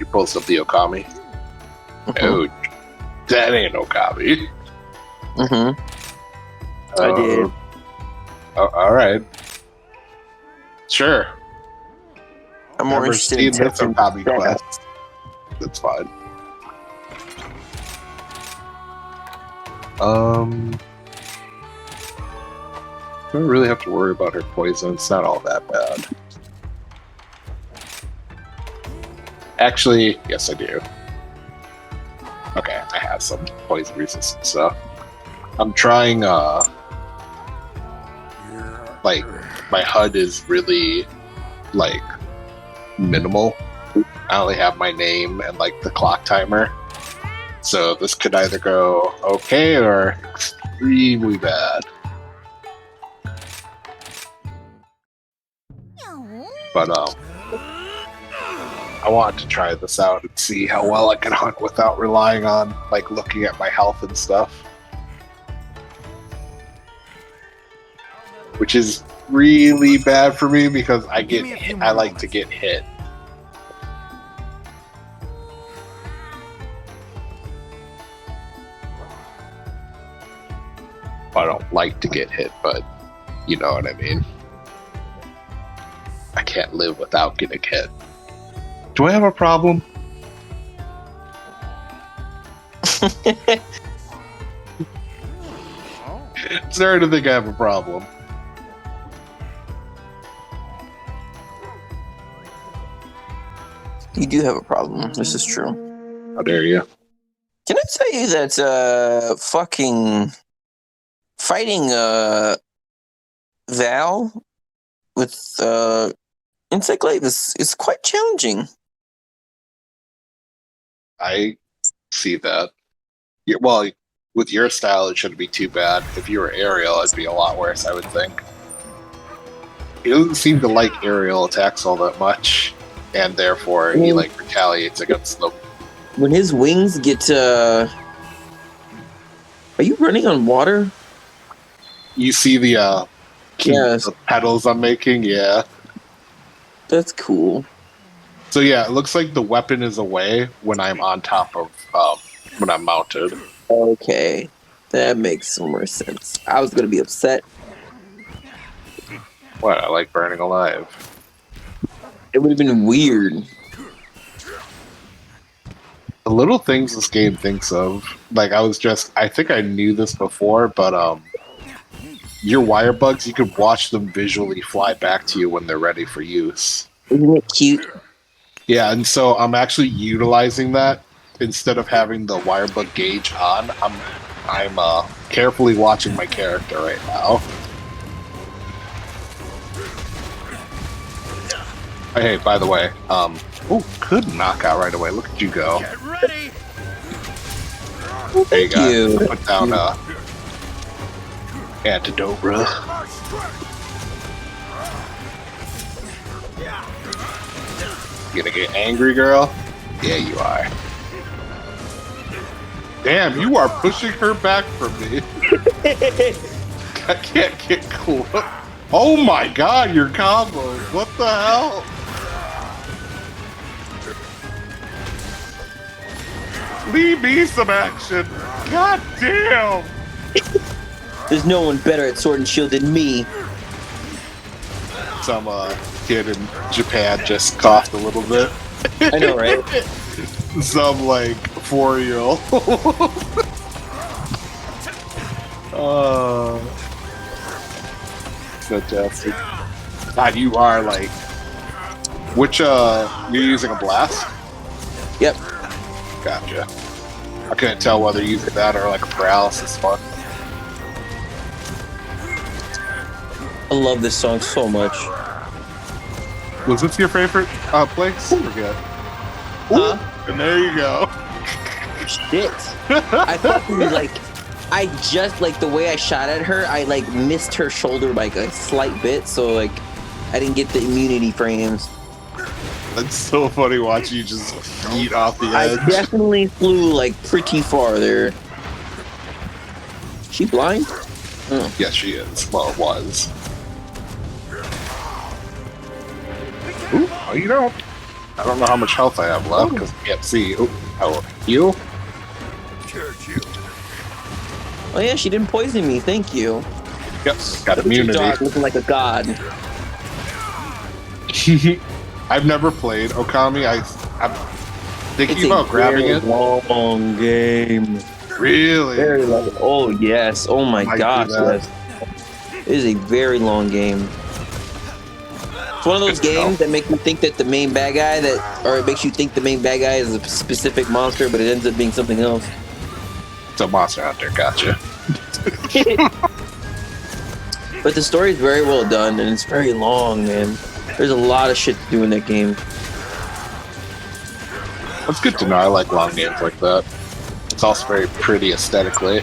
You pulls up the Okami. Oh, that ain't Okami. I did. Oh, all right. Sure. I'm more Never interested seen in this testing Okami that. quest. That's fine. I don't really have to worry about her poison. It's not all that bad. Actually, yes, I do. Okay, I have some poison resistant stuff. I'm trying, like, my HUD is really, like, minimal. I only have my name and, like, the clock timer. So this could either go okay or extremely bad. But, I want to try this out and see how well I can hunt without relying on, like, looking at my health and stuff. Which is really bad for me because I like to get hit. I don't like to get hit, but you know what I mean. I can't live without getting hit. Do I have a problem? Starting to think I have a problem. You do have a problem. This is true. How dare you? Can I tell you that fucking fighting Val with Insect Glaive is quite challenging. I see that. Yeah, well, with your style, it shouldn't be too bad. If you were aerial, it'd be a lot worse, I would think. He doesn't seem to like aerial attacks all that much, and therefore he like retaliates against them. When his wings get are you running on water? You see the Yes. the petals I'm making? Yeah. That's cool. So yeah, it looks like the weapon is away when I'm on top of when I'm mounted. Okay. That makes some more sense. I was gonna be upset. What? I like burning alive. It would have been weird. The little things this game thinks of, like I think I knew this before, but your wire bugs, you can watch them visually fly back to you when they're ready for use. Isn't it cute? Yeah, and so I'm actually utilizing that instead of having the wire bug gauge on. I'm carefully watching my character right now. Hey, by the way, could knock out right away. Look at you go. Get ready. There you go. you. Put down antidote, bro. You gonna get angry, girl? Yeah, you are. Damn, you are pushing her back from me. I can't get close. Oh my god, your combos. What the hell? Leave me some action. God damn. There's no one better at Sword and Shield than me. Some kid in Japan just coughed a little bit. I know, right? Some like 4-year-old. Fantastic. God, you are like. Which you're using a blast? Yep. Gotcha. I couldn't tell whether using that or like a paralysis one. I love this song so much. Was this your favorite place? I forget. Huh? And there you go. Shit. I fucking I just the way I shot at her, I missed her shoulder by a slight bit, so I didn't get the immunity frames. That's so funny watching you just eat off the edge. I definitely flew pretty far there. She blind? Oh. Yes, she is. Well, it was. Ooh, oh, you don't. I don't know how much health I have left because I can't see. Oh, you? Oh yeah, she didn't poison me. Thank you. Yep, got Look at your immunity. dog looking like a god. I've never played Okami. I'm thinking It's about a grabbing very it. long game. Really? Very long. Oh yes. Oh my Might do gosh. that. Yes. It is a very long game. It's one of those Good to know. games that make you think that the main bad guy or it makes you think the main bad guy is a specific monster, but it ends up being something else. It's a Monster Hunter, gotcha. But the story is very well done and it's very long, man. There's a lot of shit to do in that game. That's good to know. I like long games like that. It's also very pretty aesthetically.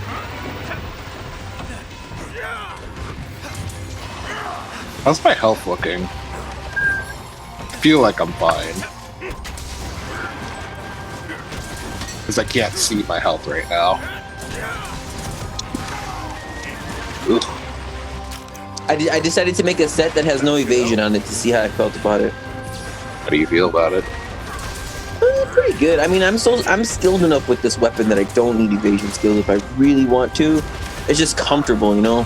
How's my health looking? I feel like I'm fine. Because I can't see my health right now. Ooh. I decided to make a set that has no evasion on it to see how I felt about it. How do you feel about it? Pretty good. I mean, I'm skilled enough with this weapon that I don't need evasion skills if I really want to. It's just comfortable, you know?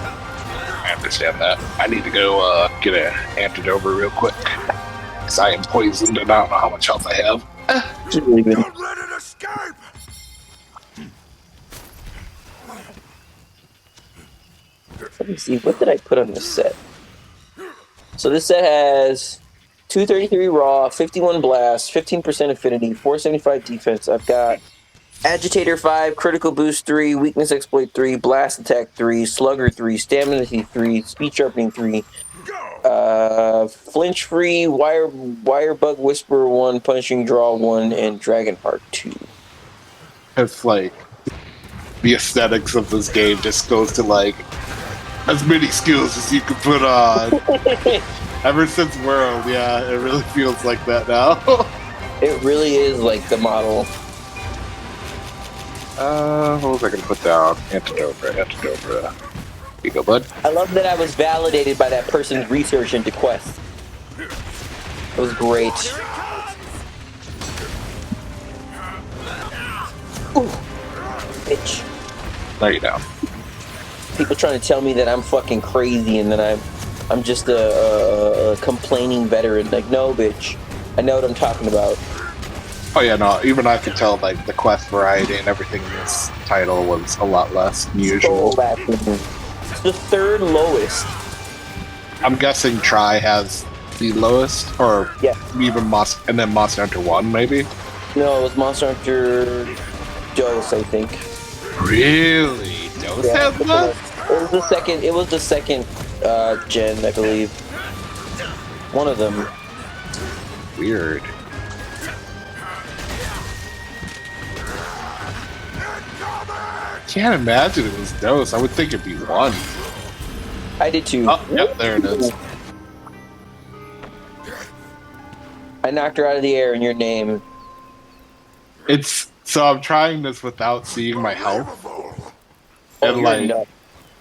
I understand that. I need to go get an antidote real quick. Because I am poisoned and I don't know how much health I have. Just leave it. Don't let it escape! Let me see. What did I put on this set? So this set has 233 raw, 51 blast, 15% affinity, 475 defense. I've got agitator 5, critical boost 3, weakness exploit 3, blast attack 3, slugger 3, stamina 3, speed sharpening 3, flinch free, wire bug whisperer 1, punishing draw 1, and dragon heart 2. It's like the aesthetics of this game just goes to like as many skills as you can put on. Ever since World, yeah, it really feels like that now. It really is like the model. What was I gonna put down? Antidote. Here you go, bud. I love that I was validated by that person's research into Quest. It was great. Ooh, bitch. There you go. People trying to tell me that I'm fucking crazy and that I'm just a complaining veteran. Like, no, bitch. I know what I'm talking about. Oh yeah, no, even I could tell like the quest variety and everything in this title was a lot less than usual. It's the third lowest. I'm guessing Try has the lowest, or Yeah. even and then Monster Hunter 1 maybe? No, it was Monster Hunter Dose, I think. Really? Dose has that? It was the second gen, I believe. One of them. Weird. Can't imagine it was Dose. I would think it'd be 1. I did too. Oh, yep, there it is. I knocked her out of the air in your name. So I'm trying this without seeing my health. And you're like, nuts.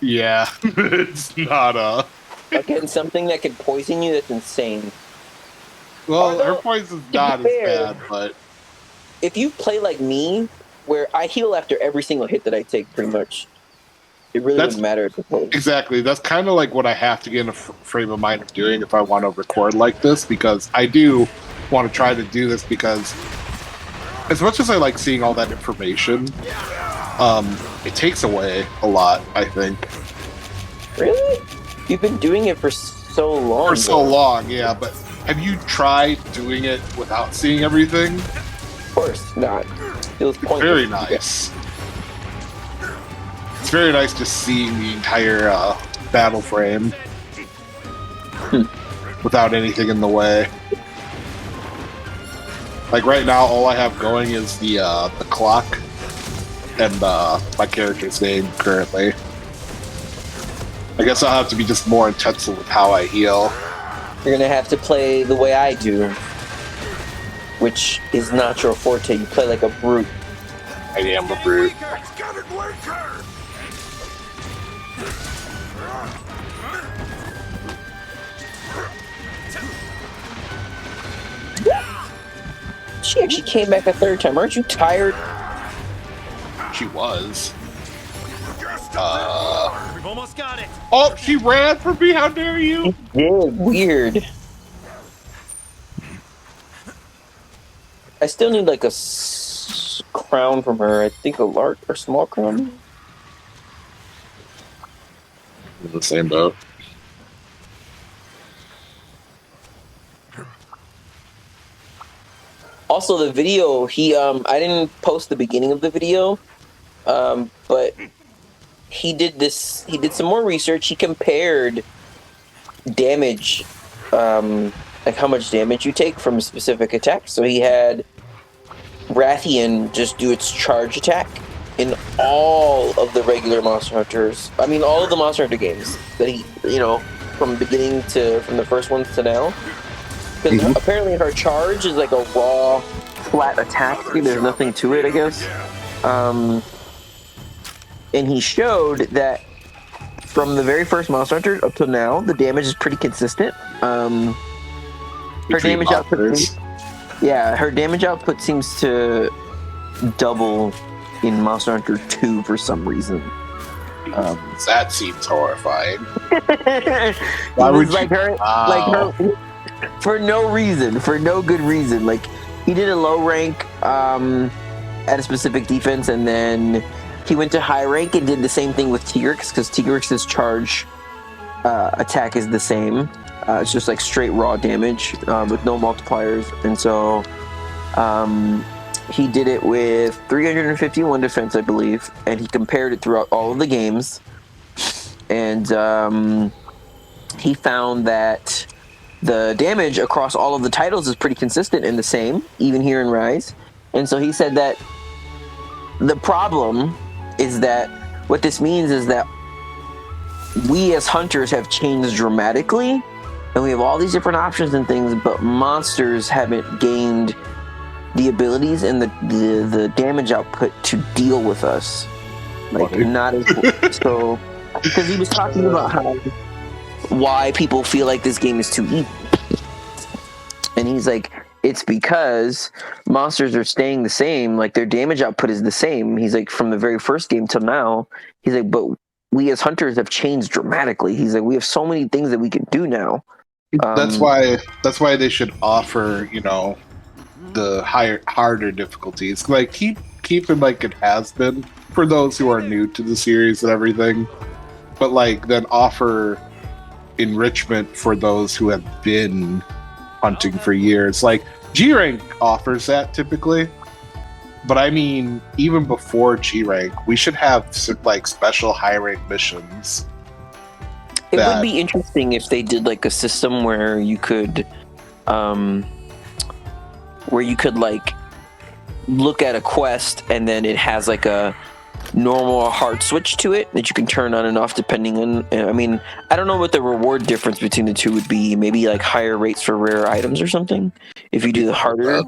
yeah, it's not Again, something that could poison you, that's insane. well, Although, her poison's not as fair, bad, but if you play like me, where I heal after every single hit that I take, pretty much, it really wouldn't matter at the point. exactly. That's kind of like what I have to get in a frame of mind of doing if I want to record like this, because I do want to try to do this because as much as I like seeing all that information, it takes away a lot, I think. Really? You've been doing it for so long. For so long, yeah, but have you tried doing it without seeing everything? Of course not. Feels pointless. Very nice. It's very nice just seeing the entire battle frame without anything in the way. Like right now, all I have going is the clock and my character's name currently. I guess I'll have to be just more intensive with how I heal. You're gonna have to play the way I do, which is not your forte. You play like a brute. I am a brute. It's getting weaker! she actually came back a third time. Aren't you tired? She was. We've almost got it. Oh, she ran from me. How dare you? Yeah, weird. I still need like a crown from her. I think a large or small crown. In the same boat. Also, the video I didn't post the beginning of the video, but he did this. He did some more research. He compared damage, like how much damage you take from a specific attack. So he had Rathian just do its charge attack in all of the regular Monster Hunters. I mean, all of the Monster Hunter games that he, from beginning to from the first ones to now. Because apparently her charge is like a raw, flat attack. There's nothing to it, I guess. And he showed that from the very first Monster Hunter up to now, the damage is pretty consistent. Her damage output, her damage output seems to double in Monster Hunter 2 for some reason. That seems horrifying. Why would you? Her, for no reason, for no good reason. Like, he did a low rank at a specific defense, and then he went to high rank and did the same thing with Tigrex, because Tigrex's charge attack is the same. It's just like straight raw damage with no multipliers. And so he did it with 351 defense, I believe, and he compared it throughout all of the games. And he found that the damage across all of the titles is pretty consistent and the same, even here in Rise. And so he said that the problem is that what this means is that we as hunters have changed dramatically, and we have all these different options and things, but monsters haven't gained the abilities and the damage output to deal with us. Like, not as so, because he was talking about why people feel like this game is too easy. And he's like, it's because monsters are staying the same, like their damage output is the same. He's like, from the very first game till now, he's like, but we as hunters have changed dramatically. He's like, we have so many things that we can do now. That's why they should offer, the harder difficulties. Like, keep it like it has been for those who are new to the series and everything. But like, then offer enrichment for those who have been hunting for years. Like, G rank offers that typically, but I mean, even before G rank, we should have like special high rank missions. It would be interesting if they did like a system where you could like look at a quest and then it has like a normal or hard switch to it that you can turn on and off depending on. I mean, I don't know what the reward difference between the two would be. Maybe like higher rates for rare items or something if you do the harder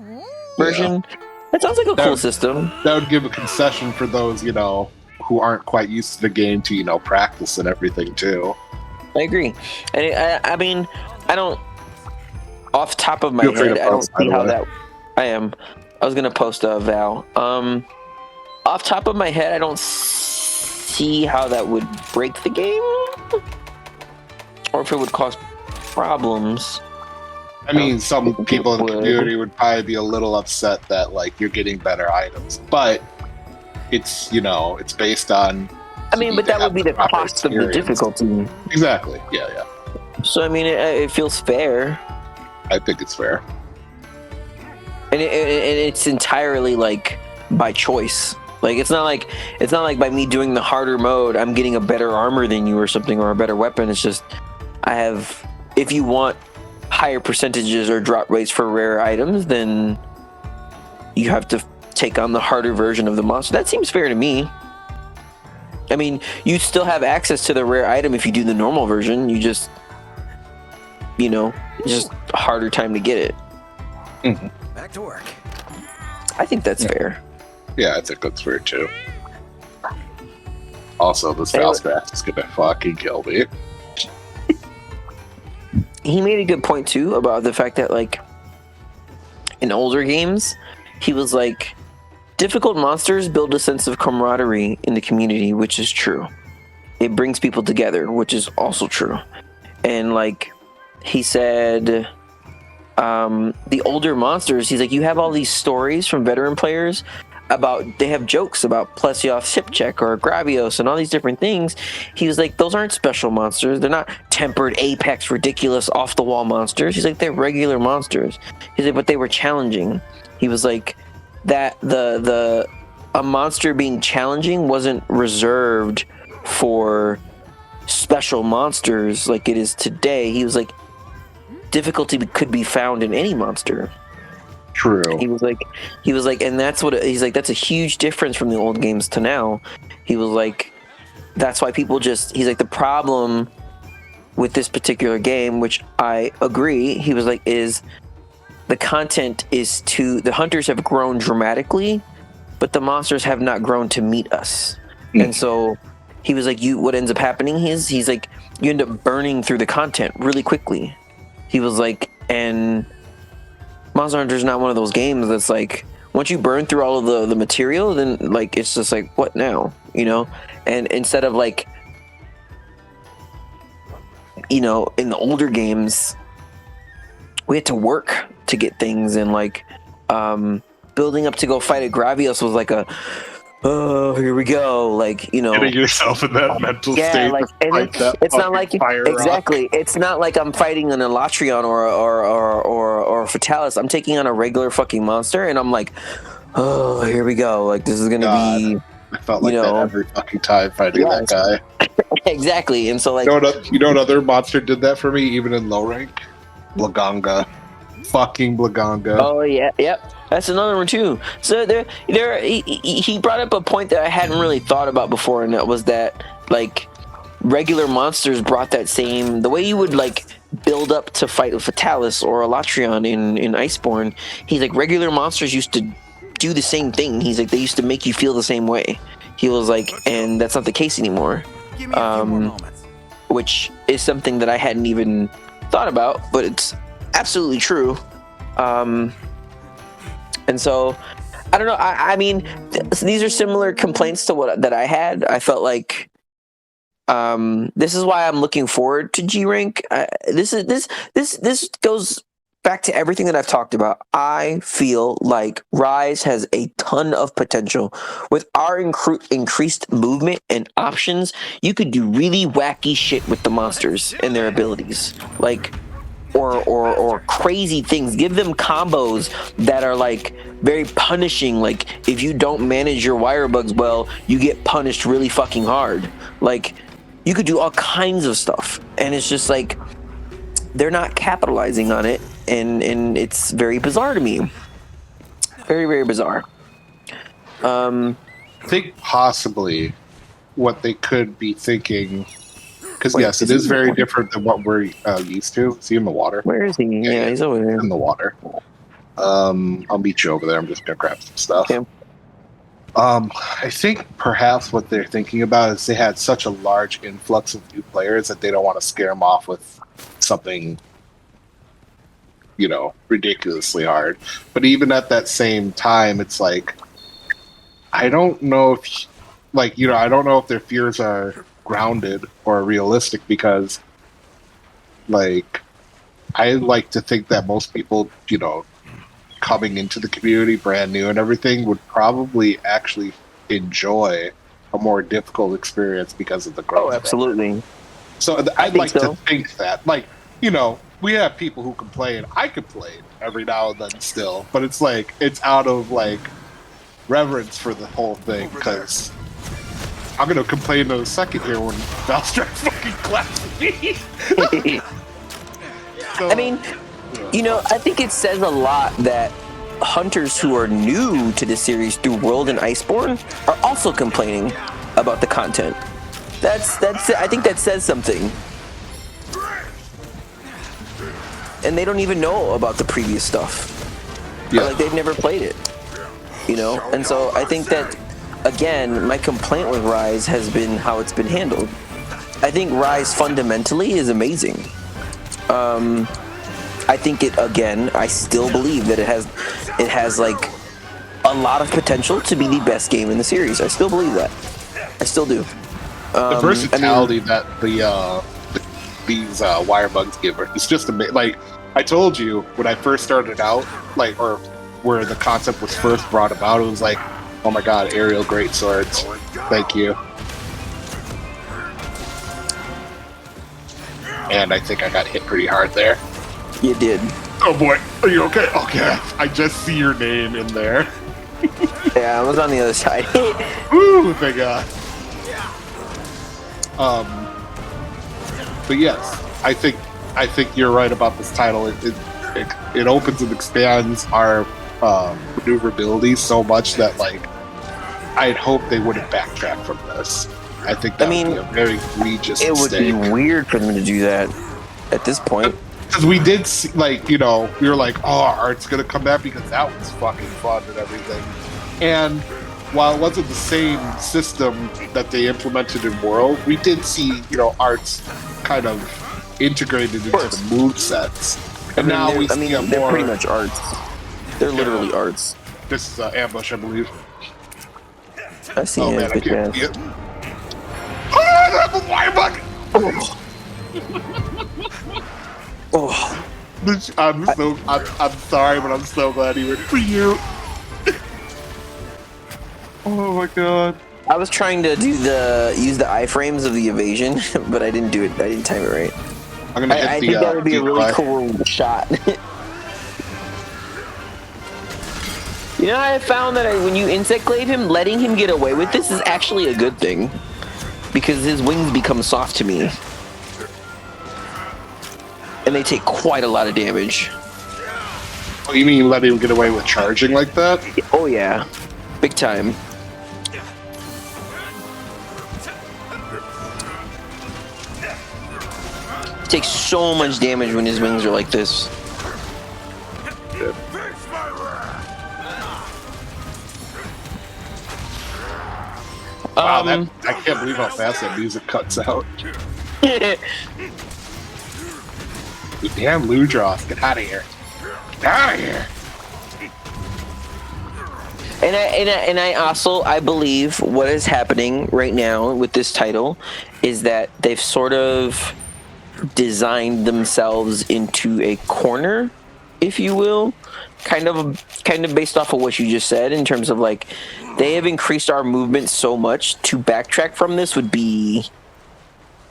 version. That sounds like a cool system. That would give a concession for those who aren't quite used to the game to practice and everything too. I agree. And I mean, I don't, off top of my head, I don't see how that. I was gonna post a Val. Off top of my head, I don't see how that would break the game, or if it would cause problems. I mean, some people in the community would probably be a little upset that like you're getting better items, but it's it's based on. I mean, but that would be the cost of the difficulty. Exactly. Yeah. So I mean, it feels fair. I think it's fair, and it's entirely like by choice. Like, it's not like by me doing the harder mode, I'm getting a better armor than you or something, or a better weapon. It's just, if you want higher percentages or drop rates for rare items, then you have to take on the harder version of the monster. That seems fair to me. I mean, you still have access to the rare item if you do the normal version. You just, just a harder time to get it. Mm-hmm. Back to work. I think that's fair. Yeah, I think that's fair too. Also, this Valspath is gonna fucking kill me. He made a good point too about the fact that like in older games, he was like, difficult monsters build a sense of camaraderie in the community, which is true. It brings people together, which is also true. And like he said, the older monsters, he's like, you have all these stories from veteran players about, they have jokes about Plesios's hip check or Gravios and all these different things. He was like, those aren't special monsters. They're not tempered, apex, ridiculous, off the wall monsters. He's like, they're regular monsters. He's like, but they were challenging. He was like, that a monster being challenging wasn't reserved for special monsters like it is today. He was like, difficulty could be found in any monster. True. He was like, and that's what he's like. That's a huge difference from the old games to now. He was like, that's why people just. He's like, the problem with this particular game, which I agree. He was like, is the content is the hunters have grown dramatically, but the monsters have not grown to meet us. And so he was like, what ends up happening is he's like, you end up burning through the content really quickly. He was like, and Monster Hunter is not one of those games that's like, once you burn through all of the material, then like it's just like, what now, you know? And instead of like, you know, in the older games, we had to work to get things, and like building up to go fight at Gravios was like a, oh, here we go, like, you know, getting yourself in that mental state. Like, and it's not like exactly. It's not like I'm fighting an Elatrion or Fatalis. I'm taking on a regular fucking monster, and I'm like, oh, here we go. Like, this is gonna be. I felt like that every fucking time fighting that guy. Exactly, and so like, you know what other monster did that for me, even in low rank? Blaganga. Fucking Blaganga. Oh yeah, yep. That's another one too. So he brought up a point that I hadn't really thought about before, and that was that like regular monsters brought that same, the way you would like build up to fight with Fatalis or Elatrion in Iceborne. He's like, regular monsters used to do the same thing. He's like, they used to make you feel the same way. He was like, and that's not the case anymore. Give me a few more moments. Which is something that I hadn't even thought about, but it's absolutely true. And so I don't know. I mean, these are similar complaints to that I had. I felt like this is why I'm looking forward to G rank. This goes back to everything that I've talked about. I feel like Rise has a ton of potential. With our increased movement and options, you could do really wacky shit with the monsters and their abilities. Like, or crazy things. Give them combos that are like very punishing. Like, if you don't manage your wire bugs well, you get punished really fucking hard. Like, you could do all kinds of stuff, and it's just like they're not capitalizing on it, and it's very bizarre to me. Very, very bizarre. I think possibly what they could be thinking, because yes, it is very different than what we're used to. Is he in the water? Where is he? Yeah, he's over there. In the water. I'll meet you over there. I'm just gonna grab some stuff. Okay. I think perhaps what they're thinking about is they had such a large influx of new players that they don't want to scare them off with something, you know, ridiculously hard. But even at that same time, it's like, I don't know if, like, you know, I don't know if their fears are grounded or realistic, because, like, I like to think that most people, you know, coming into the community brand new and everything would probably actually enjoy a more difficult experience because of the growth. Oh, absolutely. So I'd like to think that, like, you know, we have people who complain. I complain every now and then still, but it's like, it's out of like reverence for the whole thing, because I'm gonna complain in a second here when Valstrike fucking claps me. So, I mean, you know, I think it says a lot that hunters who are new to the series through World and Iceborne are also complaining about the content. That's I think that says something. And they don't even know about the previous stuff. Yeah. Like, they've never played it, you know? And so I think that, again, my complaint with Rise has been how it's been handled. I think Rise fundamentally is amazing. I think I still believe that it has like a lot of potential to be the best game in the series. I still believe that. I still do. The versatility that these wire bugs give her, it's just amazing. Like I told you when I first started out, like, or where the concept was first brought about, it was like, oh my god, aerial great swords. Thank you. And I think I got hit pretty hard there. You did. Oh boy, are you okay? Okay, I just see your name in there. Yeah, I was on the other side. Ooh, thank God. But yes, I think you're right about this title. It opens and expands our maneuverability so much that, like, I'd hope they wouldn't backtrack from this. I think that would be a very egregious mistake. Would be weird for them to do that at this point. Because we did see, like, you know, we were like, oh, Art's gonna come back because that was fucking fun and everything. And while it wasn't the same system that they implemented in World, we did see, you know, Art's kind of integrated into the movesets. And now we see they're more... pretty much arts. They're literally arts. This is ambush, I believe. I see Oh it, man, I bitch can't ass. see it. Oh, that's a wire bug! Oh. I'm sorry, but I'm so glad he went for you. Oh my god. I was trying to use the iframes of the evasion, but I didn't do it. I didn't time it right. I'm gonna hit I the, think that would be a really decoy. cool shot. You know, I found that when you insect glaive him, letting him get away with this is actually a good thing, because his wings become soft to me, and they take quite a lot of damage. Oh, you mean you let him get away with charging like that? Oh yeah, big time. He takes so much damage when his wings are like this. Wow, I can't believe how fast that music cuts out. Damn, Ludroth, get out of here. Get out of here. And I believe what is happening right now with this title is that they've sort of designed themselves into a corner, if you will, kind of based off of what you just said, in terms of, like, they have increased our movement so much, to backtrack from this would be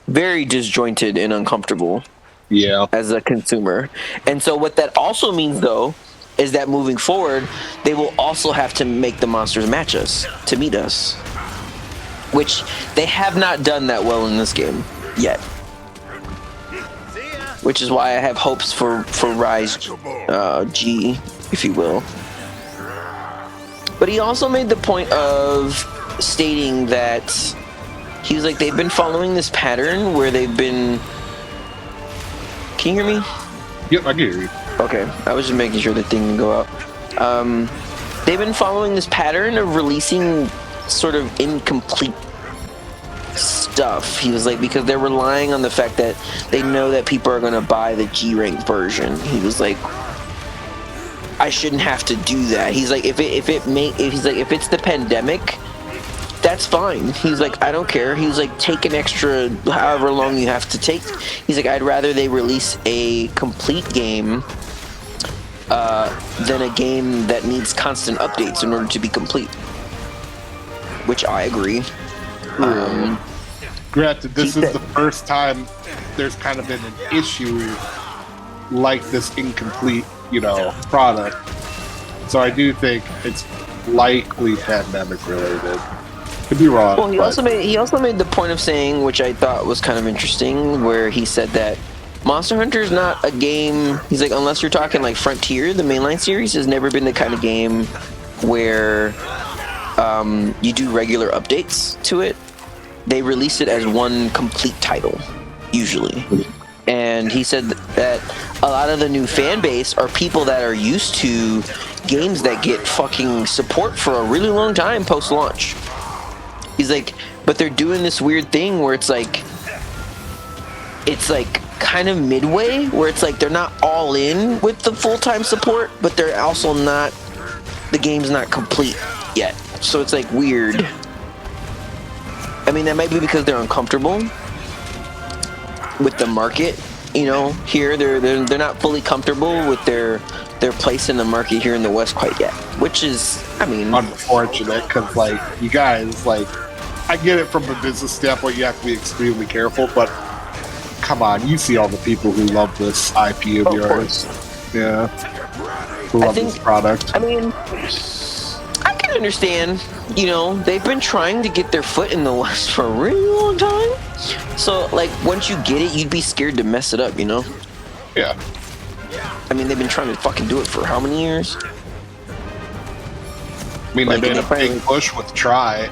very disjointed and uncomfortable. Yeah. As a consumer. And so what that also means, though, is that moving forward, they will also have to make the monsters match us to meet us, which they have not done that well in this game yet. Which is why I have hopes for Rise G, if you will. But he also made the point of stating that he was like, they've been following this pattern where they've been... Can you hear me? Yep, I can hear you. Okay, I was just making sure the thing can go out. They've been following this pattern of releasing sort of incomplete stuff. He was like, because they're relying on the fact that they know that people are going to buy the G-rank version. He was like, I shouldn't have to do that. He's like, if it's the pandemic, that's fine. He's like, I don't care. He's like, take an extra however long you have to take. He's like, I'd rather they release a complete game than a game that needs constant updates in order to be complete. Which I agree. Granted, this is the first time there's kind of been an issue like this incomplete, you know, product. So I do think it's likely pandemic related. Could be wrong. Well, he also made the point of saying, which I thought was kind of interesting, where he said that Monster Hunter is not a game. He's like, unless you're talking like Frontier, the mainline series has never been the kind of game where you do regular updates to it. They release it as one complete title, usually. And he said that a lot of the new fan base are people that are used to games that get fucking support for a really long time post-launch. He's like, but they're doing this weird thing where it's like kind of midway, where it's like they're not all in with the full-time support, but they're also not. The game's not complete yet, so it's like weird. I mean, that might be because they're uncomfortable with the market. You know, here they're not fully comfortable with their place in the market here in the West quite yet, which is, I mean, unfortunate because like you guys, like I get it from a business standpoint, you have to be extremely careful, but come on, you see all the people who love this IP of yours. Yeah, who love this product. I mean, I can understand, you know, they've been trying to get their foot in the West for a really long time, so like once you get it, you'd be scared to mess it up, you know? Yeah. I mean, they've been trying to fucking do it for how many years? I mean, like, they made a big push with Try,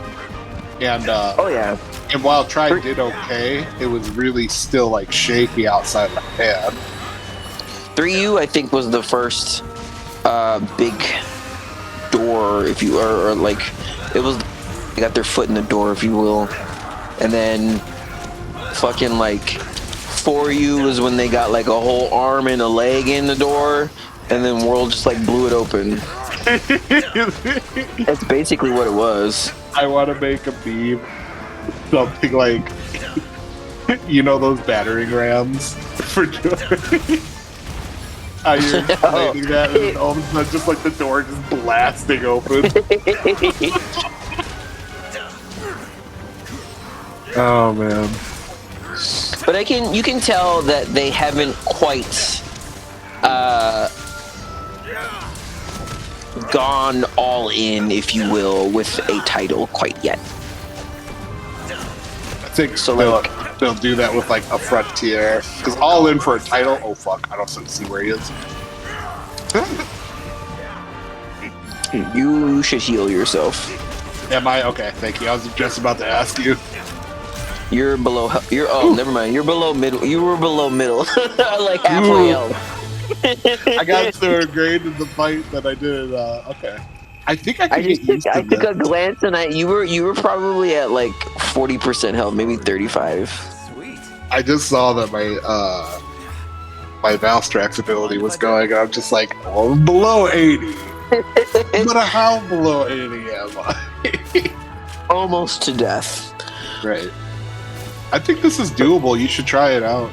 and oh yeah. And while Try did okay, it was really still like shaky outside of Japan. 3U, I think, was the first big door, if you or like it was. They got their foot in the door, if you will, and then fucking like 4U was when they got like a whole arm and a leg in the door, and then World just like blew it open. That's basically what it was. I want to make a meme, something like, you know, those battering rams for doing. How you're explaining that, and all of a sudden, just like the door just blasting open. Oh man. But you can tell that they haven't quite gone all in, if you will, with a title quite yet. I think so. They'll do that with like a Frontier, because all in for a title. Oh fuck! I don't see where he is. You should heal yourself. Am I okay? Thank you. I was just about to ask you. You're below. Never mind. You're below middle. You were below middle, like halfway health. I got so ingrained in the fight that I did. Okay. I think I can get used to I took a glance and you were probably at like 40% health, maybe 35. Sweet. I just saw that my Valstrax ability was going, and I'm just like, well, I'm below 80. But how below 80 am I? Almost to death. Right. I think this is doable. You should try it out.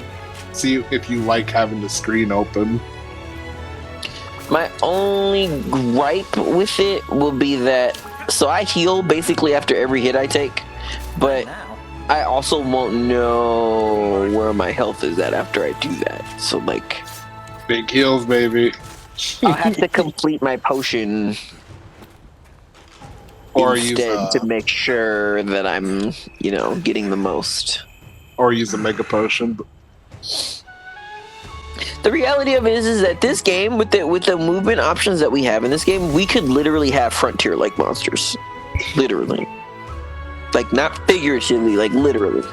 See if you like having the screen open. My only gripe with it will be that, so I heal basically after every hit I take, but I also won't know where my health is at after I do that. So like, big heals, baby. I'll have to complete my potion or instead to make sure that I'm, you know, getting the most. Or use a mega potion. The reality of it is that this game, with the movement options that we have in this game, we could literally have Frontier-like monsters. Literally. Like, not figuratively, like, literally.